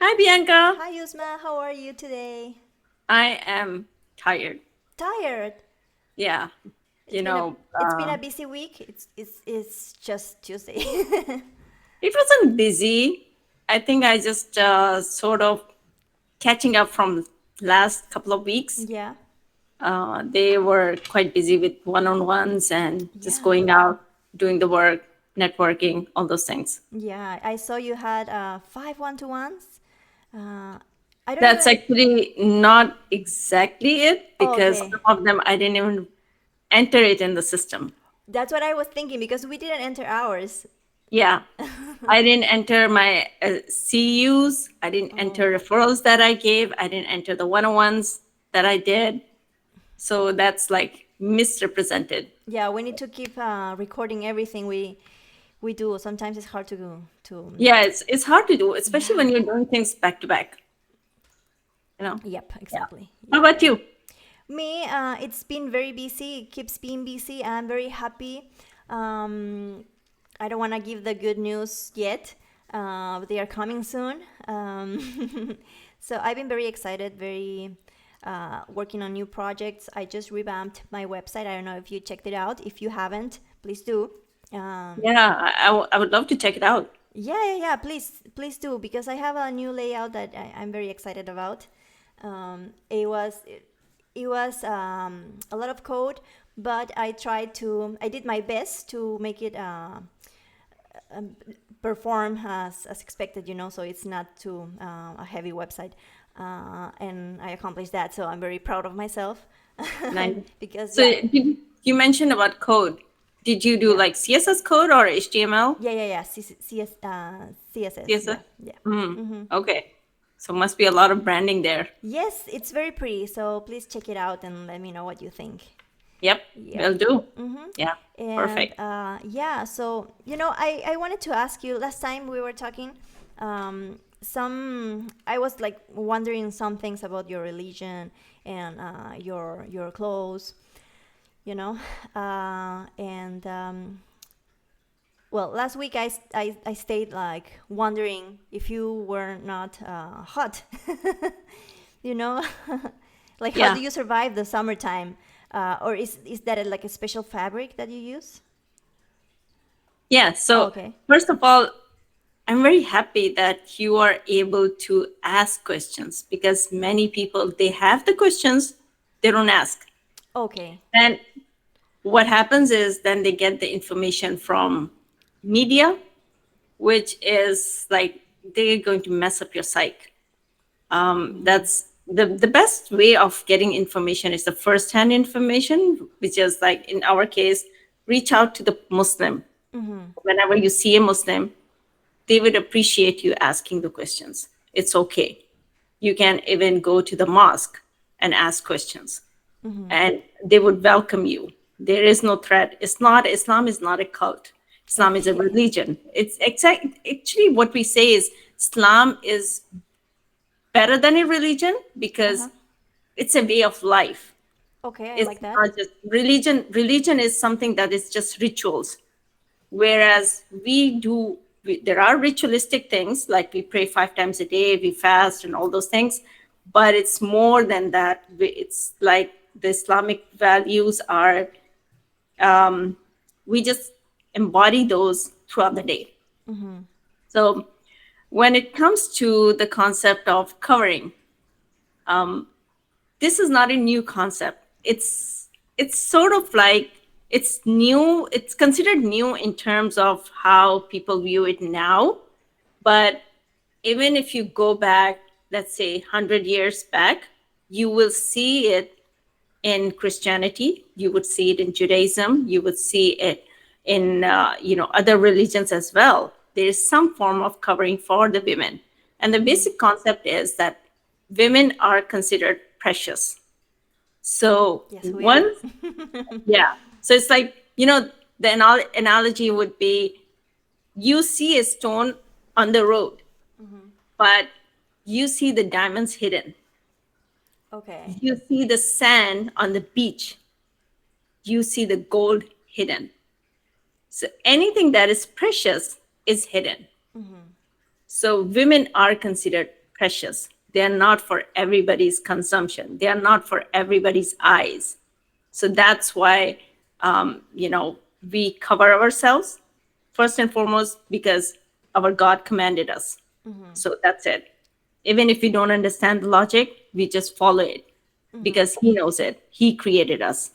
Hi, Bianca. Hi, Uzma. How are you today? I am tired. Tired. Yeah, It's you been a know, it's been a busy week. It's just Tuesday. it wasn't busy. I think I just sort of catching up from last couple of weeks. Yeah. They were quite busy with one-on-ones and just Yeah. going out, doing the work, networking, all those things. Yeah. I saw you had 5 1-to-ones. Uh, I don't That's even. actually not exactly it Oh, because okay. some of them I didn't even enter it in the system. That's what I was thinking because we didn't enter ours. Yeah, I didn't enter my CUs. I didn't Oh. enter referrals that I gave. I didn't enter the one-on-ones that I did. So that's like misrepresented. Yeah, we need to keep recording everything we do. Sometimes it's hard to. Yeah, it's hard to do, especially Yeah. when you're doing things back to back. You know. Yep. Yeah. Exactly. How Yeah. about Yeah. you? Me, it's been very busy. It keeps being busy. I'm very happy. Um, I don't want to give the good news yet, but they are coming soon. So I've been very excited, very working on new projects. I just revamped my website. I don't know if you checked it out. If you haven't, please do. Um, Yeah, I would love to check it out. yeah. Please do because I have a new layout that I'm very excited about. It was a lot of code, but I did my best to make it perform as expected, so it's not too a heavy website. And I accomplished that, so I'm very proud of myself. Nice. Because, So yeah, you mentioned about code. Did you do yeah, like CSS code or HTML? yeah. CSS, CSS? yeah, yeah. Hmm. Okay. So must be a lot of branding there. Yes, it's very pretty, so please check it out and let me know what you think. Yep, Yep. will do. Yeah, And perfect. yeah, so I wanted to ask you. Last time we were talking, some I was like wondering some things about your religion and your clothes, you know, and well, last week I stayed like wondering if you were not hot, you know, like how Yeah. do you survive the summertime, or is that like a special fabric that you use? Yeah. Oh, So, okay. first of all, I'm very happy that you are able to ask questions because many people they have the questions, they don't ask. Okay. And what happens is then they get the information from media, which is like they're going to mess up your psyche. That's the best way of getting information is the first hand information, which is like in our case, reach out to the Muslim. Whenever you see a Muslim, they would appreciate you asking the questions. It's okay. You can even go to the mosque and ask questions, and they would welcome you. There is no threat. It's not Islam is not a cult. Islam is a Okay. religion. Actually what we say is Islam is better than a religion Uh-huh. because it's a way of life. Okay, I It's like that. not just religion. Religion is something that is just rituals, whereas there are ritualistic things like we pray 5 times a day, we fast and all those things, but it's more than that. It's like the Islamic values are, we just embody those throughout the day. So when it comes to the concept of covering, this is not a new concept. It's sort of like it's new. It's considered new in terms of how people view it now. But even if you go back, let's say 100 years back, you will see it in Christianity. You would see it in Judaism. You would see it in other religions as well. There is some form of covering for the women, and the basic concept is that women are considered precious. So Yes, we are. once, yeah. So it's like, the analogy would be you see a stone on the road, but you see the diamonds hidden. Okay. You see the sand on the beach, you see the gold hidden. So anything that is precious is hidden. So women are considered precious. They are not for everybody's consumption. They are not for everybody's eyes. So that's why, we cover ourselves first and foremost because our God commanded us. So that's it. Even if we don't understand the logic, we just follow it because He knows it. He created us.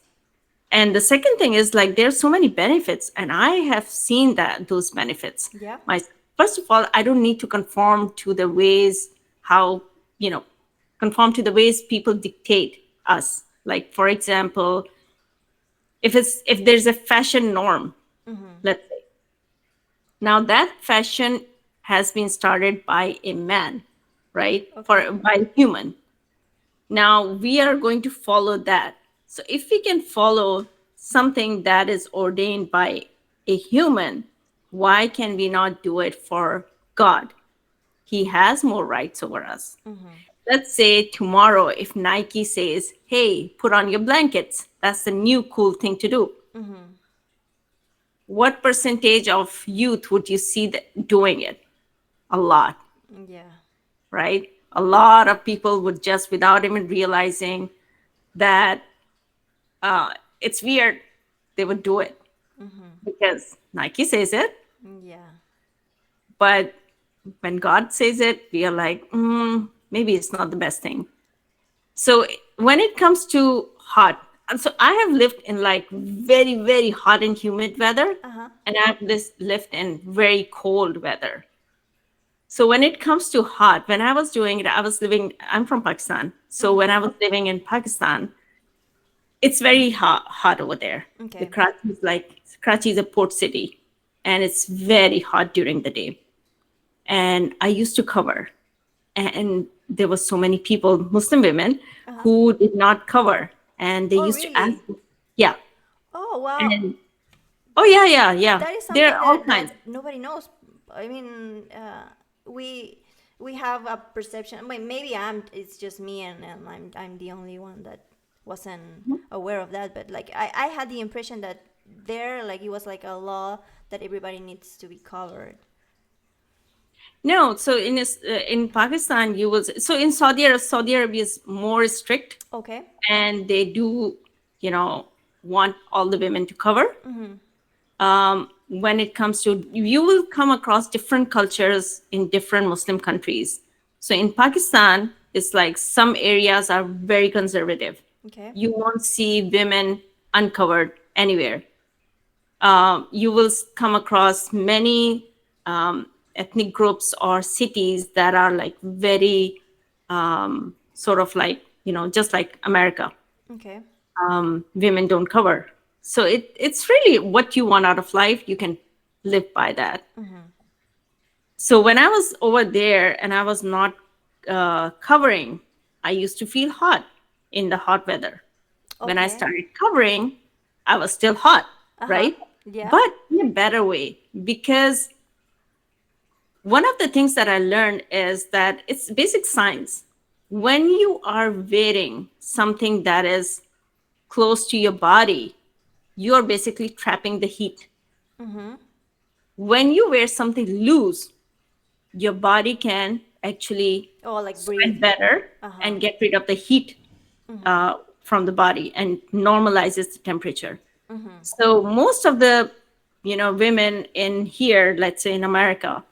And the second thing is like there's so many benefits, and I have seen that those benefits. Yeah. My First of all, I don't need to conform to the ways how you know conform to the ways people dictate us. Like for example, if there's a fashion norm, let's say now that fashion has been started by a man, right? Okay. For by a human. Now we are going to follow that. So if we can follow something that is ordained by a human, why can we not do it for God? He has more rights over us. Let's say tomorrow, if Nike says, hey, put on your blankets, that's the new cool thing to do. What percentage of youth would you see that doing it? A lot, Yeah. right? A lot of people would just, without even realizing that it's weird, they would do it because Nike says it. Yeah. But when God says it, we are like, maybe it's not the best thing. So when it comes to hot, and so I have lived in like very, very hot and humid weather, Uh-huh. and I've lived in very cold weather. So when it comes to hot, when I was doing it, I'm from Pakistan. So when I was living in Pakistan, it's very hot over there. The Okay. Karachi is a port city, and it's very hot during the day. And I used to cover, and there was so many people, Muslim women, Uh-huh. who did not cover, and they Oh, used to ask, really? yeah, Oh, wow. and oh yeah, yeah, yeah. That is There something are all that kinds. nobody knows. I mean, we we have a perception. I mean, maybe it's just me, and I'm the only one that wasn't aware of that. But like, I had the impression that there, like, it was like a law that everybody needs to be covered. No, so in Pakistan, so in Saudi Arabia is more strict, Okay. and they do, you know, want all the women to cover. When it comes to, you will come across different cultures in different Muslim countries. So in Pakistan, it's like some areas are very conservative. Okay. You won't see women uncovered anywhere. You will come across many ethnic groups or cities that are like very sort of like, just like America. Okay. Women don't cover. So it's really what you want out of life. You can live by that. So when I was over there and I was not covering, I used to feel hot in the hot weather. When I Okay. started covering, I was still hot, Uh huh. right? Yeah. But in a better way, because one of the things that I learned is that it's basic science. When you are wearing something that is close to your body, you're basically trapping the heat. When you wear something loose, your body can actually Oh, like breathe. sweat better Uh huh. and get rid of the heat from the body and normalizes the temperature. So most of the women in here, let's say in America,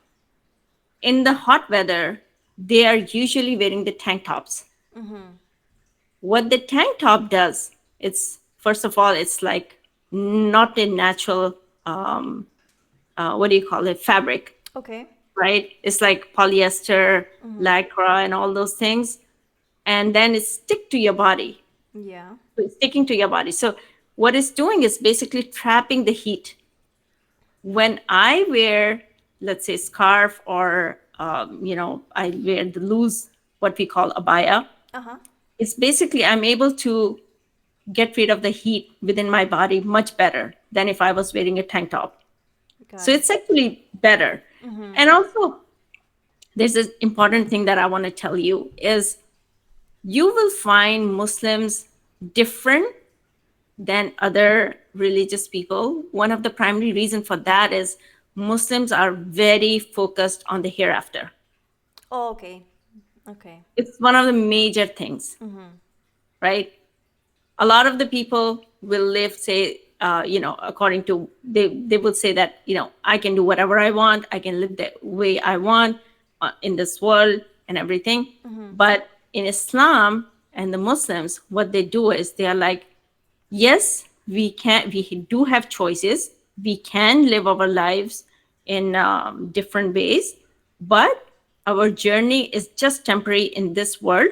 in the hot weather, they are usually wearing the tank tops. What the tank top does, it's first of all, it's like not a natural, what do you call it, fabric, Okay. right? It's like polyester, lycra, and all those things, and then it stick to your body. Yeah. So it's sticking to your body. So what it's doing is basically trapping the heat. When I wear, let's say, scarf or I wear the loose, what we call abaya, Uh huh. it's basically I'm able to get rid of the heat within my body much better than if I was wearing a tank top. Got So it. it's actually better. And also, there's this important thing that I want to tell you is you will find Muslims different than other religious people. One of the primary reasons for that is Muslims are very focused on the hereafter. Oh, okay. Okay. It's one of the major things, right? A lot of the people will live, say, according to, they will say that, I can do whatever I want, I can live the way I want in this world and everything. But in Islam and the Muslims, what they do is they are like, yes, we do have choices, we can live our lives in different ways, but our journey is just temporary in this world.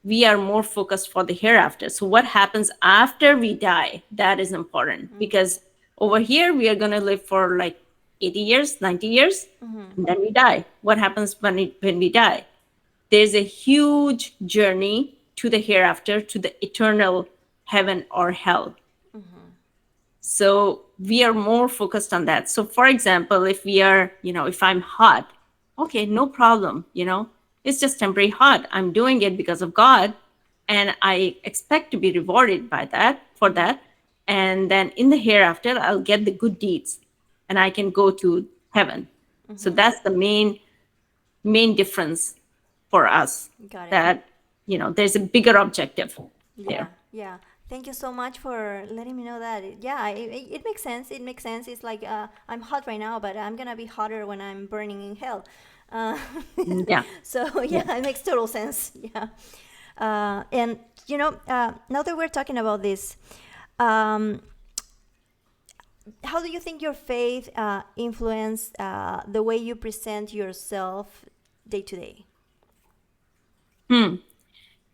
We are more focused for the hereafter. So what happens after we die, that is important, because over here we are going to live for like 80 years, 90 years, and then we die. What happens when we die? There's a huge journey to the hereafter, to the eternal heaven or hell. So we are more focused on that. So for example, if we are, if I'm hot, okay, no problem, it's just temporary hot. I'm doing it because of God, and I expect to be rewarded by that, for that. And then in the hereafter, I'll get the good deeds and I can go to heaven. So that's the main difference for us, Got it. that, there's a bigger objective Yeah, there. yeah. Thank you so much for letting me know that. Yeah, it makes sense. It makes sense. It's like I'm hot right now, but I'm gonna be hotter when I'm burning in hell. Uh, Yeah. so Yeah. yeah, it makes total sense. Yeah. And now that we're talking about this, um, how do you think your faith influenced the way you present yourself day to day?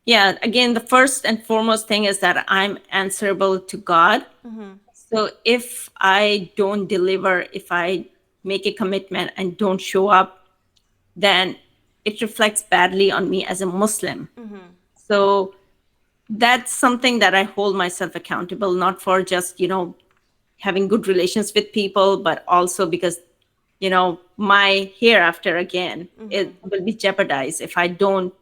Yeah, again, the first and foremost thing is that I'm answerable to God. So if I don't deliver, if I make a commitment and don't show up, then it reflects badly on me as a Muslim. So that's something that I hold myself accountable, not for just, having good relations with people, but also because, my hereafter, again, it will be jeopardized if I don't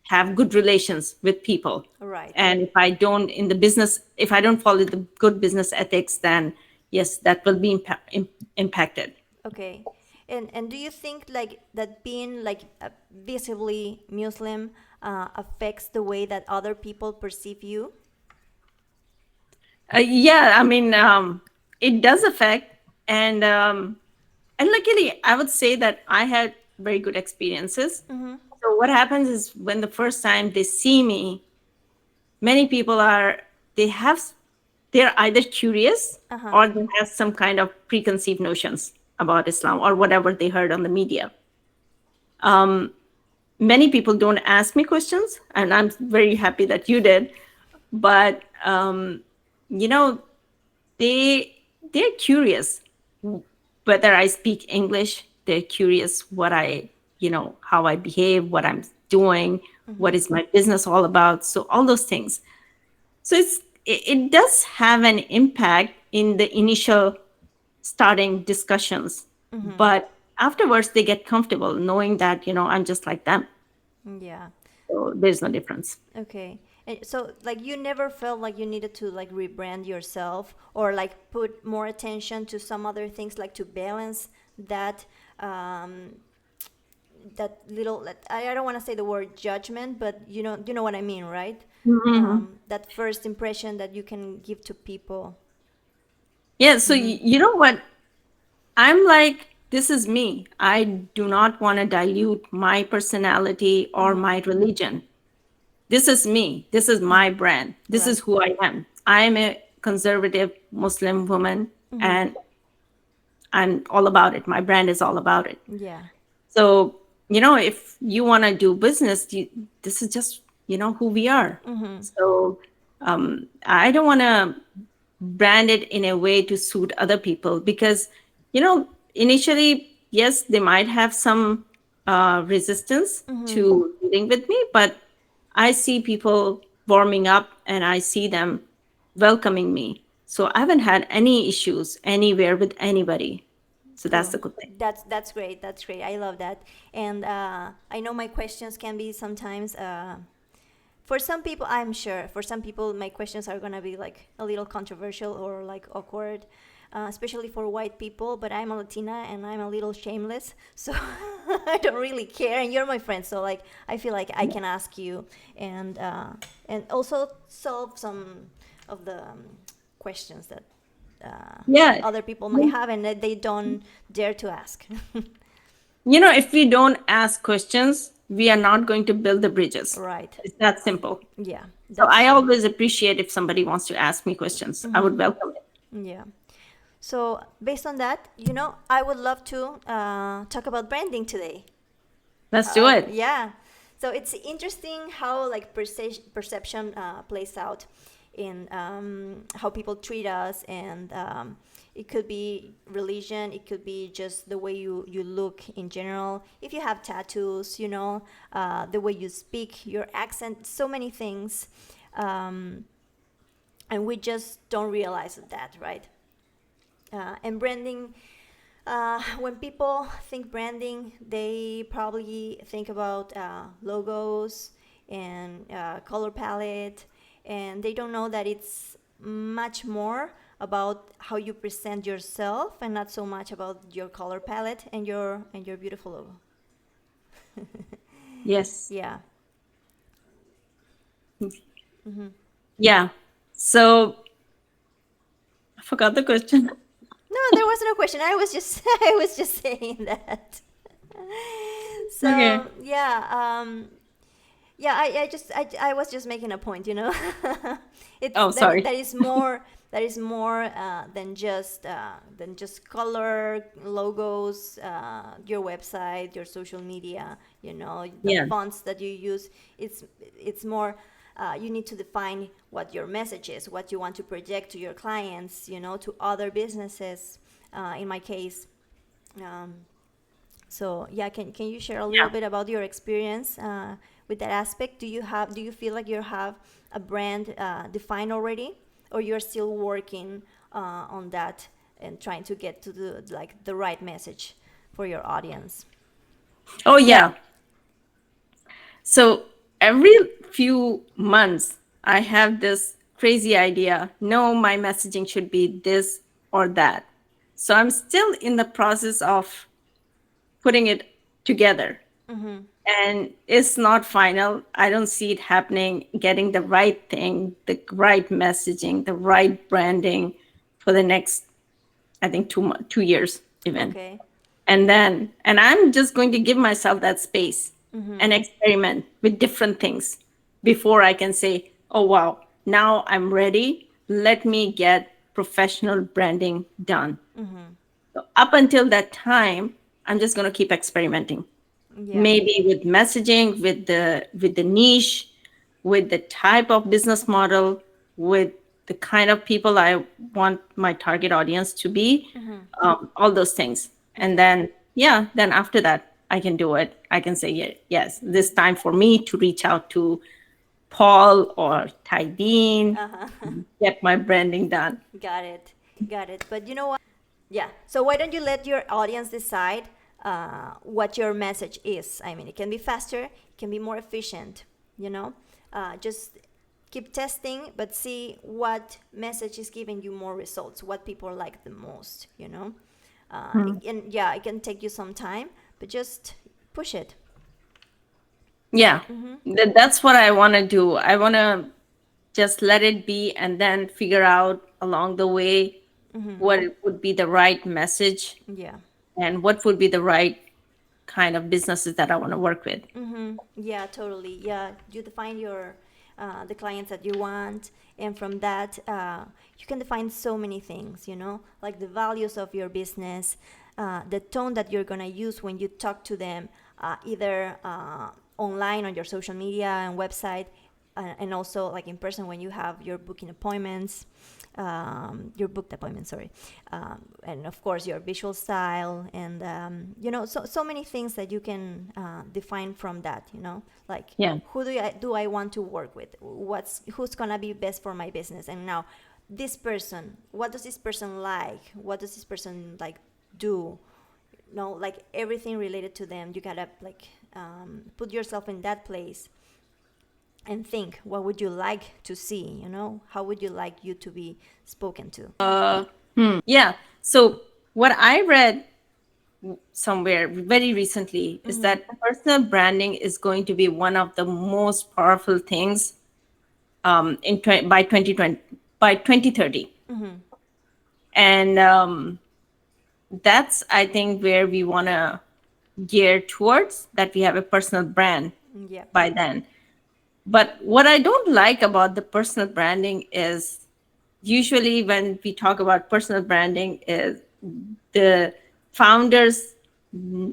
have good relations with people. Right. And if I don't, in the business, if I don't follow the good business ethics, then yes, that will be impacted. Okay. And do you think like that being like visibly Muslim affects the way that other people perceive you? Yeah, I mean, it does affect. And luckily, I would say that I had very good experiences. So what happens is, when the first time they see me, many people they have, they're either curious Uh-huh. or they have some kind of preconceived notions about Islam or whatever they heard on the media. Many people don't ask me questions, and I'm very happy that you did. But you know, they're curious whether I speak English. They're curious how I behave, what I'm doing, what is my business all about. So all those things. So it does have an impact in the initial starting discussions, but afterwards they get comfortable knowing that I'm just like them. Yeah. So there's no difference. Okay. And so like you never felt like you needed to like rebrand yourself or like put more attention to some other things like to balance that um that little I don't want to say the word judgment, but you know what I mean, right? That first impression that you can give to people. Yeah. So you know what? I'm like, this is me. I do not want to dilute my personality or my religion. This is me. This is my brand. This is Right. who I am. I am a conservative Muslim woman, and I'm all about it. My brand is all about it. Yeah. So, if you want to do business, this is just, who we are. So, I don't want to brand it in a way to suit other people, because, initially, yes, they might have some resistance to dealing with me, but I see people warming up and I see them welcoming me. So I haven't had any issues anywhere with anybody. So that's Cool. the good thing. That's great. That's great. I love that. And I know my questions can be sometimes for some people, I'm sure for some people my questions are gonna be like a little controversial or like awkward, especially for white people. But I'm a Latina and I'm a little shameless, so I don't really care, and you're my friend, so like I feel like I can ask you, and also solve some of the questions that Yeah. other people might have and that they don't dare to ask. If we don't ask questions, we are not going to build the bridges. Right. It's that simple. Yeah, So that's I true. always appreciate if somebody wants to ask me questions. I would welcome it. Yeah. So based on that, I would love to talk about branding today. Let's do it. Yeah. So it's interesting how like perception plays out in how people treat us, and it could be religion, it could be just the way you look in general. If you have tattoos, the way you speak, your accent, so many things, and we just don't realize that, right? And branding, when people think branding, they probably think about logos and color palette, and they don't know that it's much more about how you present yourself and not so much about your color palette and your beautiful logo. Yes. Yeah. Yeah. So I forgot the question. No, there was no question. I was just I was just saying that. Okay. So yeah, yeah, I was just making a point, it's Oh, sorry. that is more than just color, logos, your website, your social media, the Yeah. fonts that you use. It's more, you need to define what your message is, what you want to project to your clients, to other businesses, in my case. um, so yeah, can you share a little Yeah. bit about your experience with that aspect? Do you feel like you have a brand defined already, or you're still working on that and trying to get to the right message for your audience? Oh, yeah. So every few months, I have this crazy idea. No, my messaging should be this or that. So I'm still in the process of putting it together. And it's not final. I don't see it happening, getting the right thing, the right messaging, the right branding for the next, I think, 2 years even. Okay. And I'm just going to give myself that space and experiment with different things before I can say, oh, wow, now I'm ready. Let me get professional branding done. So up until that time, I'm just going to keep experimenting, Yeah. maybe with messaging, with the niche, with the type of business model, with the kind of people I want my target audience to be, all those things. And Okay. then, yeah, then after that, I can do it. I can say, yeah, yes, this time for me to reach out to Paul or Tydeen, get my branding done. Got it. Got it. But you know what? Yeah. So why don't you let your audience decide what your message is? I mean, it can be faster, it can be more efficient, you know? Just keep testing, but see what message is giving you more results, what people like the most, you know? And yeah, it can take you some time, but just push it. Yeah, that's what I want to do. I want to just let it be and then figure out along the way what would be the right message Yeah. and what would be the right kind of businesses that I want to work with. Yeah, totally. Yeah, you define your the clients that you want, and from that, you can define so many things. Like the values of your business, the tone that you're gonna use when you talk to them, either online on your social media and website, and also like in person when you have your booking appointments, your booked appointment, sorry, and of course your visual style, and so many things that you can define from that. Like Yeah. who do I want to work with? Who's gonna be best for my business? And now, this person, what does this person like? What does this person like do? Like everything related to them. You gotta like put yourself in that place and think, what would you like to see? How would you like you to be spoken to? Yeah. So what I read somewhere very recently is that personal branding is going to be one of the most powerful things by 2020, by 2030. And that's, I think, where we want to gear towards, that we have a personal brand Yep. by then. But what I don't like about the personal branding is, usually when we talk about personal branding, is the founder's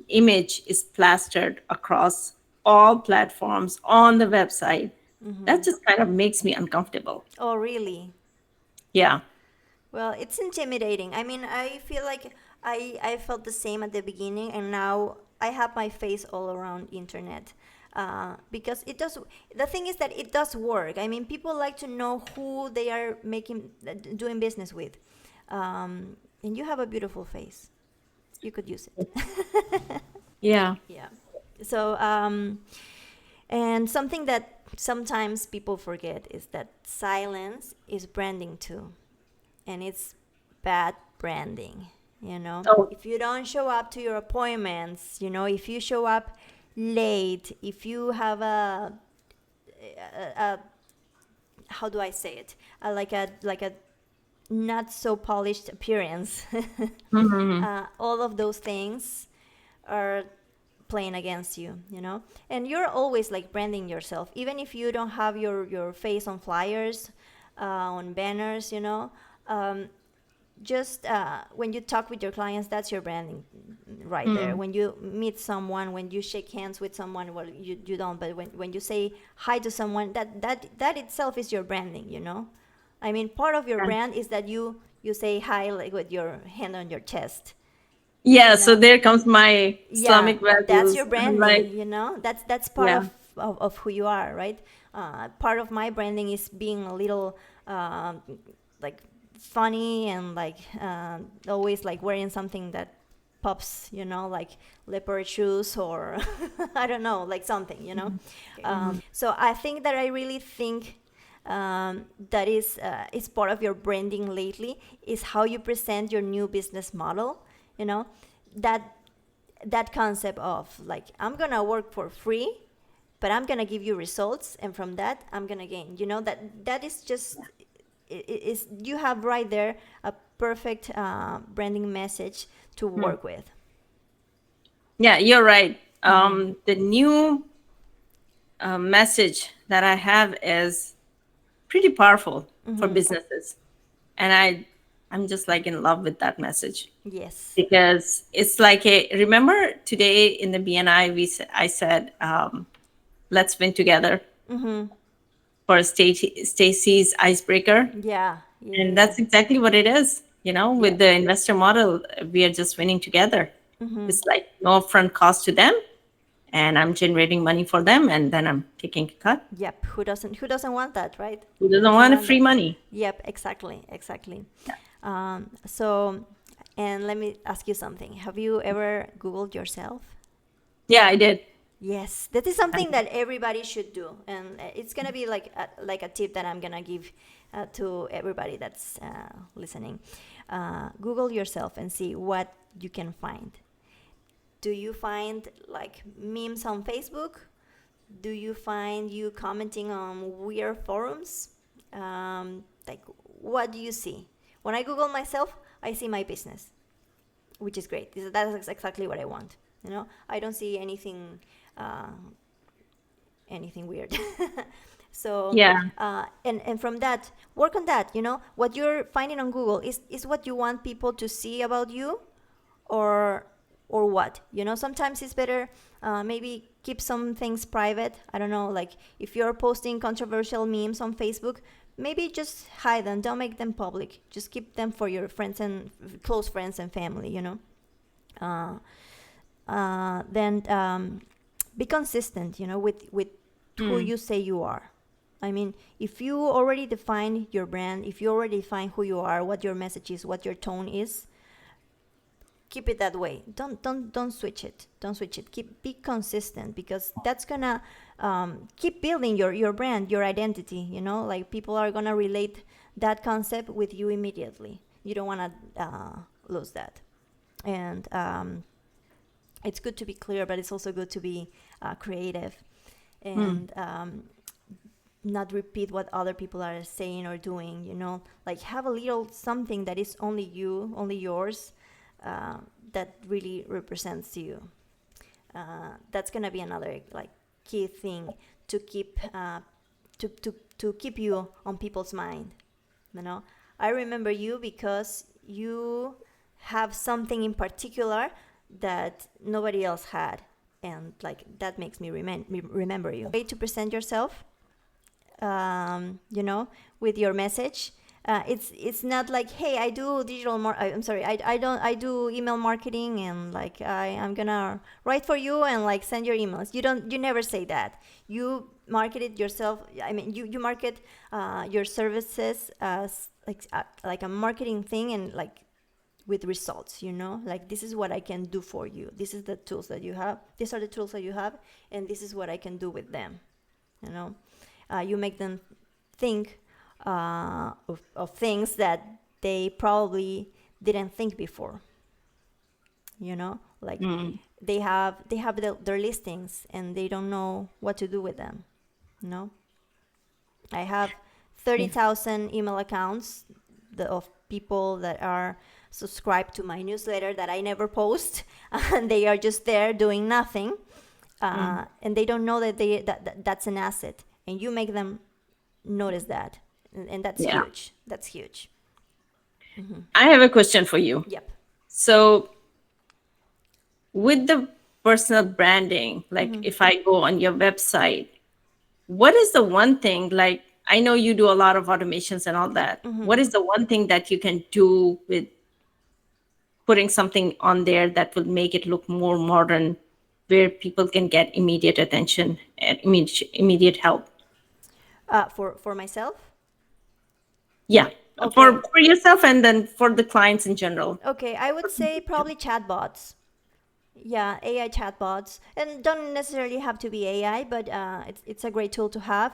image is plastered across all platforms on the website. That just kind of makes me uncomfortable. Oh, really? Yeah. Well, it's intimidating. I mean, I feel like I felt the same at the beginning, and now I have my face all around internet. Because it does. The thing is that it does work. I mean, people like to know who they are doing business with, and you have a beautiful face. You could use it. Yeah. Yeah. So, and something that sometimes people forget is that silence is branding too, and it's bad branding. Oh. If you don't show up to your appointments, if you show up late, if you have a how do I say it, like a not so polished appearance, all of those things are playing against you. And you're always like branding yourself, even if you don't have your face on flyers, on banners, just when you talk with your clients, that's your branding right there. When you meet someone, when you shake hands with someone, well, you don't, but when you say hi to someone, that itself is your branding. I mean, part of your Yeah. brand is that you say hi like with your hand on your chest. Yeah, you so know there comes my yeah, Islamic that's your values. I'm branding. like, That's part yeah. of who you are, right? Part of my branding is being a little like funny, and like always like wearing something that pops, like leopard shoes, or I don't know, like something. So I think that I really think that is part of your branding lately, is how you present your new business model. you know that that concept of like, I'm gonna work for free, but I'm gonna give you results, and from that I'm gonna gain. That is just, is you have right there a perfect branding message to Hmm. work with. Yeah, you're right. The new message that I have is pretty powerful for businesses, and I'm just like in love with that message, Yes. because it's like a, remember today in the BNI I said, let's win together for Stacy's icebreaker, Yeah, yeah, and yeah, that's exactly what it is. yeah. With the investor model, we are just winning together. It's like no upfront cost to them, and I'm generating money for them, and then I'm taking a cut. Yep. Who doesn't want that, right? Who Who doesn't doesn't want a want free that? money? Yep, exactly. Yeah. So, and let me ask you something. Have you ever Googled yourself? Yeah, I did. Yes, that is I something did. that everybody should do, and it's gonna be like a tip that I'm gonna give to everybody that's listening. Google yourself and see what you can find. Do you find like memes on Facebook? Do you find you commenting on weird forums? Like, what do you see? When I Google myself, I see my business, which is great. That's exactly what I want. I don't see uh, anything weird. So, Yeah. and from that, work on that. What you're finding on Google is what you want people to see about you, or what. Sometimes it's better, maybe keep some things private. I don't know, like if you're posting controversial memes on Facebook, maybe just hide them, don't make them public, just keep them for your friends and close friends and family. uh, then be consistent, with who Mm. you say you are. I mean, if you already define your brand, if you already define who you are, what your message is, what your tone is, keep it that way. Don't switch it. Don't switch it. Be consistent, because that's gonna keep building your brand, your identity. Like people are gonna relate that concept with you immediately. You don't want to lose that. And it's good to be clear, but it's also good to be creative, and not repeat what other people are saying or doing, like have a little something that is only you, only yours, that really represents you. That's gonna be another like key thing to keep to keep you on people's mind. you know I remember you because you have something in particular that nobody else had, and like that makes me remember you. Way to present yourself, with your message. It's not like, hey, I do I'm sorry, I do email marketing, and like I'm gonna write for you and like send your emails. You never say that. You market it yourself. I mean, you market your services as like a marketing thing, and like with results, like this is what I can do for you. This is the tools that you have. These are the tools that you have, and this is what I can do with them. you know you make them think of things that they probably didn't think before. Like they have their listings and they don't know what to do with them. you know I have Yeah. 30,000 email accounts of people that are subscribed to my newsletter that I never post, and they are just there doing nothing, and they don't know that's an asset, and you make them notice that, and that's Yeah. huge. That's huge. I have a question for you. Yep. So, with the personal branding, like if I go on your website, what is the one thing, like I know you do a lot of automations and all that. What is the one thing that you can do with putting something on there that will make it look more modern, where people can get immediate attention and immediate help? For myself. Yeah, Okay. for yourself and then for the clients in general. Okay, I would say probably chatbots. Yeah, AI chatbots, and don't necessarily have to be AI, but it's a great tool to have.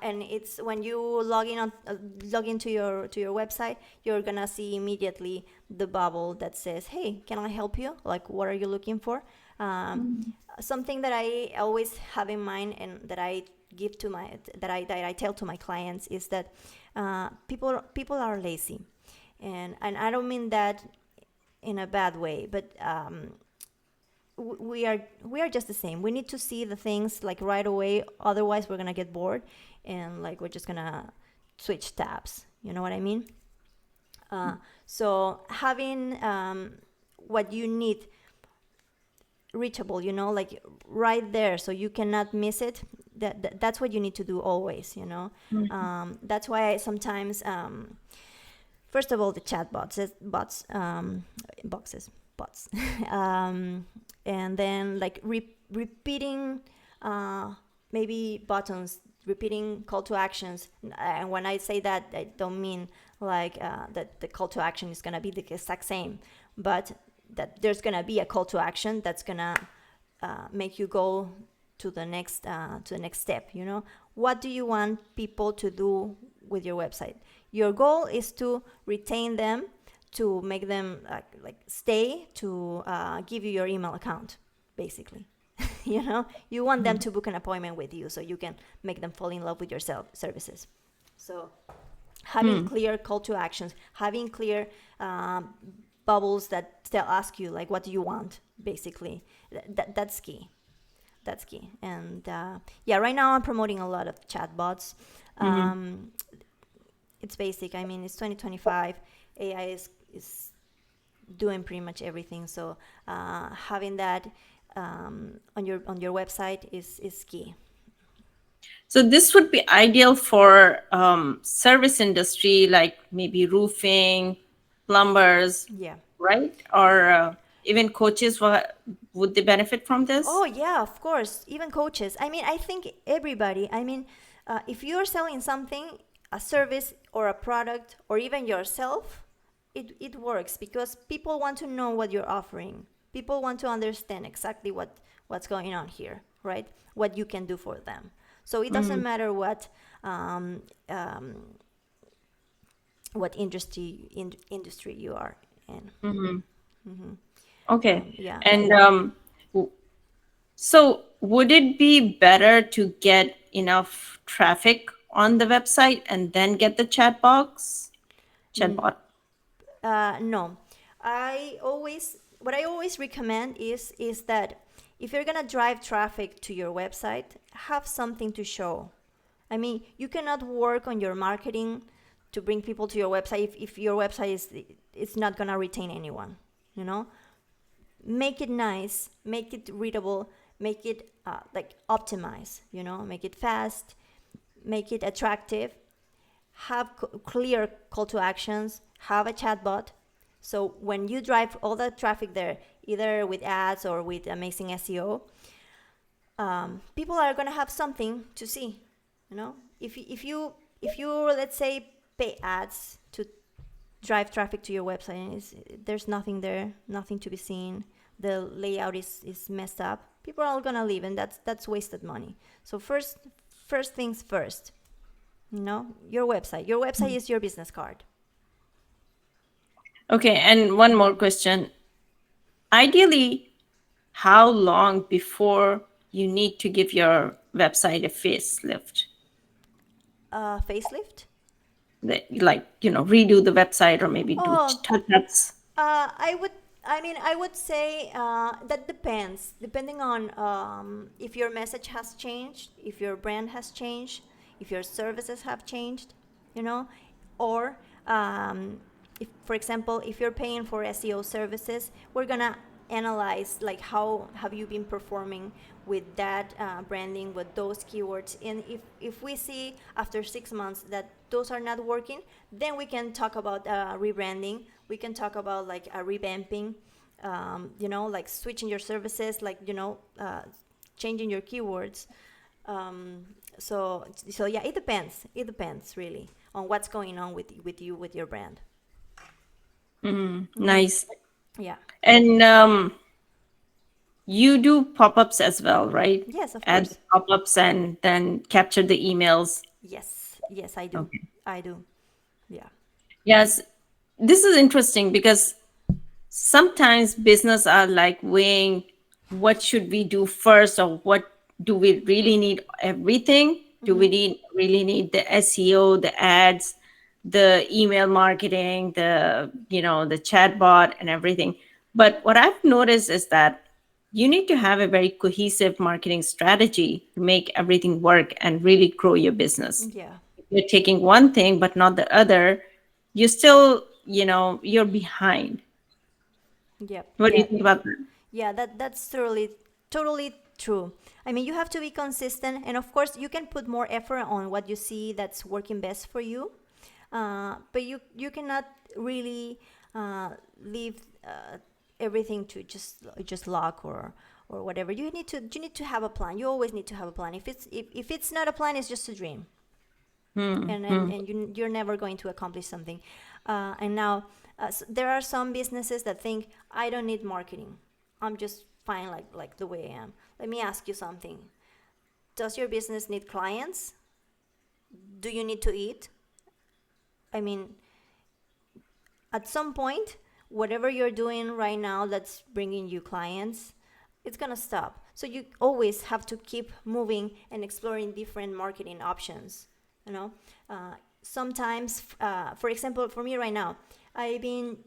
And it's when you log into your website, you're gonna see immediately the bubble that says, "Hey, can I help you? Like, what are you looking for?" Um, Something that I always have in mind, and that I give to my that I tell to my clients, is that people are lazy, and I don't mean that in a bad way, but we are just the same. We need to see the things like right away, otherwise we're gonna get bored, and like we're just gonna switch tabs. You know what I mean? So having what you need reachable, like right there, so you cannot miss it. That's what you need to do always. That's why I sometimes, first of all, the chat bots, and then like repeating, maybe buttons, repeating call to actions. And when I say that, I don't mean like that the call to action is gonna be the exact same, but that there's gonna be a call to action that's gonna make you go to the next step. What do you want people to do with your website? Your goal is to retain them, to make them like stay, to give you your email account, basically. You want them to book an appointment with you, so you can make them fall in love with your services. So having clear call to actions, having clear bubbles that ask you like, what do you want, basically. That's key. That's key. And yeah, right now I'm promoting a lot of chatbots. It's basic. I mean, it's 2025. AI is doing pretty much everything. So having that on your website is key. So this would be ideal for service industry, like maybe roofing, plumbers, Yeah. right? Or even coaches. Would they benefit from Oh this? yeah, of course. Even coaches. I mean, I think everybody. I mean, if you're selling something, a service or a product, or even yourself, it works because people want to know what you're offering. People want to understand exactly what's going on here, right? What you can do for them. So it doesn't matter what industry you are in. Okay. Yeah. And So, would it be better to get enough traffic on the website and then get the chatbot? No, what I always recommend is that if you're gonna drive traffic to your website, have something to show. I mean, you cannot work on your marketing to bring people to your website if your website is it's not gonna retain anyone. You know, make it nice, make it readable, make it like optimize. You know, make it fast, make it attractive, have clear call to actions, have a chatbot. So when you drive all the traffic there, either with ads or with amazing SEO, people are gonna have something to see. You know, if you let's say pay ads to drive traffic to your website, and there's nothing there, nothing to be seen, the layout is messed up, people are all gonna leave, and that's wasted money. So first things first. You know, your website is your business card. Okay, and one more question. Ideally, how long before you need to give your website a facelift? Facelift. Like, redo the website or maybe do Oh, touch-ups. I would. I mean, I would say that depends. Depending on if your message has changed, if your brand has changed, if your services have changed, you know, or if, for example, if you're paying for SEO services, we're gonna analyze like how have you been performing with that branding with those keywords, and if we see after 6 months that those are not working, then we can talk about rebranding, we can talk about like a revamping, like switching your services, like changing your keywords. So yeah, it depends really on what's going on with you with your brand. Nice. Yeah. And you do pop-ups as well, right? Yes, of Add the course. pop-ups and then capture the emails. Yes, I do. Okay. I do. Yeah. Yes, this is interesting because sometimes business are like weighing what should we do first, or what do we really need everything? Do we really need the SEO, the ads, the email marketing, the chatbot and everything? But what I've noticed is that you need to have a very cohesive marketing strategy to make everything work and really grow your business. Yeah. If you're taking one thing but not the other, you still, you're behind. Yep. What do you Yeah. think about that? Yeah, that's totally true. I mean, you have to be consistent, and of course, you can put more effort on what you see that's working best for you. But you cannot really leave everything to just luck or whatever. You need to have a plan. You always need to have a plan. If it's not a plan, it's just a dream, and you're never going to accomplish something. And now, there are some businesses that think I don't need marketing. I'm just fine like the way I am. Let me ask you something. Does your business need clients? Do you need to eat? I mean, at some point, whatever you're doing right now that's bringing you clients, it's gonna stop. So you always have to keep moving and exploring different marketing options. You know, sometimes, for example, for me right now, I've been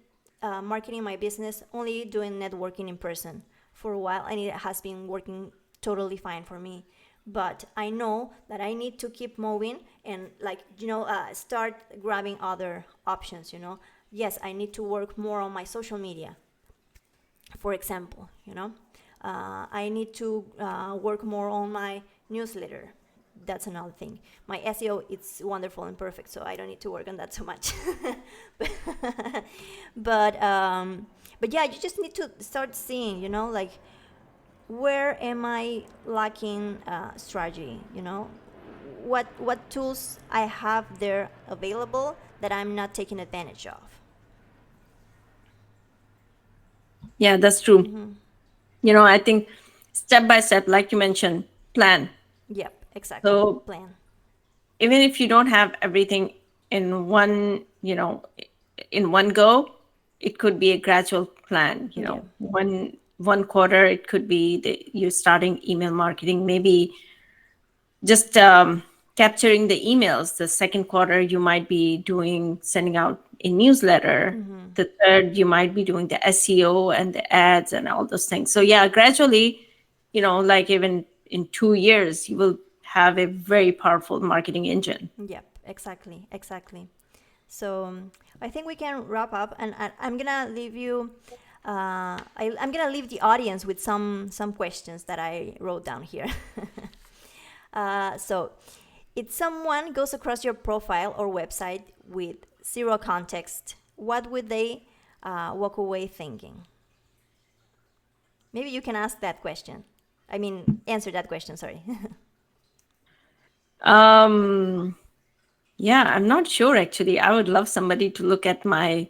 marketing my business only doing networking in person for a while, and it has been working totally fine for me. But I know that I need to keep moving and start grabbing other options. Yes, I need to work more on my social media, for example. I need to work more on my newsletter. That's another thing. My SEO, it's wonderful and perfect, so I don't need to work on that so much. but but yeah, you just need to start seeing, like, where am I lacking strategy? What tools I have there available that I'm not taking advantage of. Yeah, that's true. I think step by step, like you mentioned, plan. Yep, exactly. So Plan. even if you don't have everything in one go, it could be a gradual plan. Yeah. One one quarter it could be that you're starting email marketing, maybe just capturing the emails. The second quarter you might be doing sending out a newsletter. The third you might be doing the SEO and the ads and all those things. So yeah, gradually, like even in 2 years you will have a very powerful marketing engine. Yep, exactly, exactly. So I think we can wrap up, and I'm gonna leave you. I'm gonna leave the audience with some questions that I wrote down here. So, if someone goes across your profile or website with zero context, what would they walk away thinking? Maybe you can ask that question. I mean, answer that question. Sorry. um yeah, I'm not sure actually. I would love somebody to look at my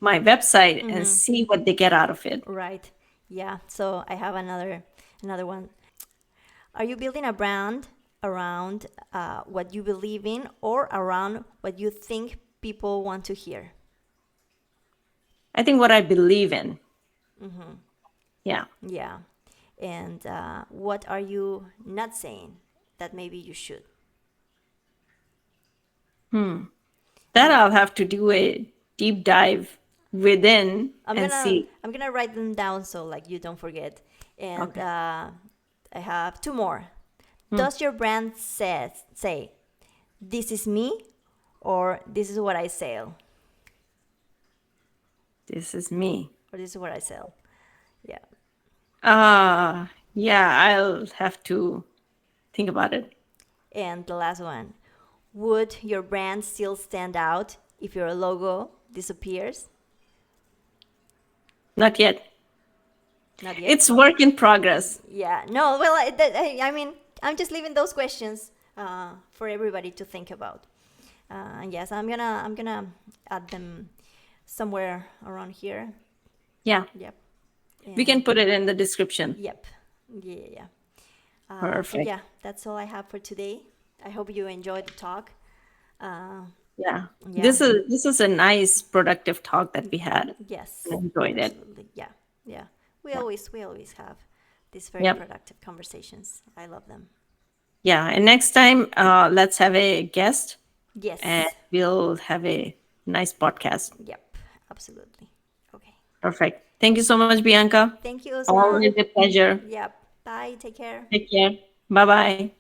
website and see what they get out of it. Right. Yeah. So I have another one. Are you building a brand around what you believe in or around what you think people want to hear? I think what I believe in. Yeah. Yeah. And what are you not saying that maybe you should? That I'll have to do a deep dive within I'm and gonna see. I'm gonna write them down so like you don't forget. And Okay. I have two more. Does your brand say this is me or this is what I sell This is me. or this is what I sell? Yeah. Yeah, I'll have to think about it. And the last one. Would your brand still stand out if your logo disappears? Not yet. Not yet. It's work in progress. Yeah. No. Well, I mean, I'm just leaving those questions for everybody to think about. And yes, I'm gonna add them somewhere around here. Yeah. Yep. We can And put it in the description. yep. Yeah. Yeah. Yeah. And Perfect. yeah, that's all I have for today. I hope you enjoyed the talk. Uh, Yeah. yeah. This is a nice productive talk that we had. I Yes. enjoyed it. Absolutely. Yeah. Yeah. Yeah. We always have these very Yep. productive conversations. I love them. Yeah. And next time, let's have a guest and Yes. we'll have a nice podcast. Yep. Absolutely. Okay. Perfect. Thank you so much, Bianca. Thank you, Uzma. Always a pleasure. Yep. Bye. Take care. Take care. Bye bye.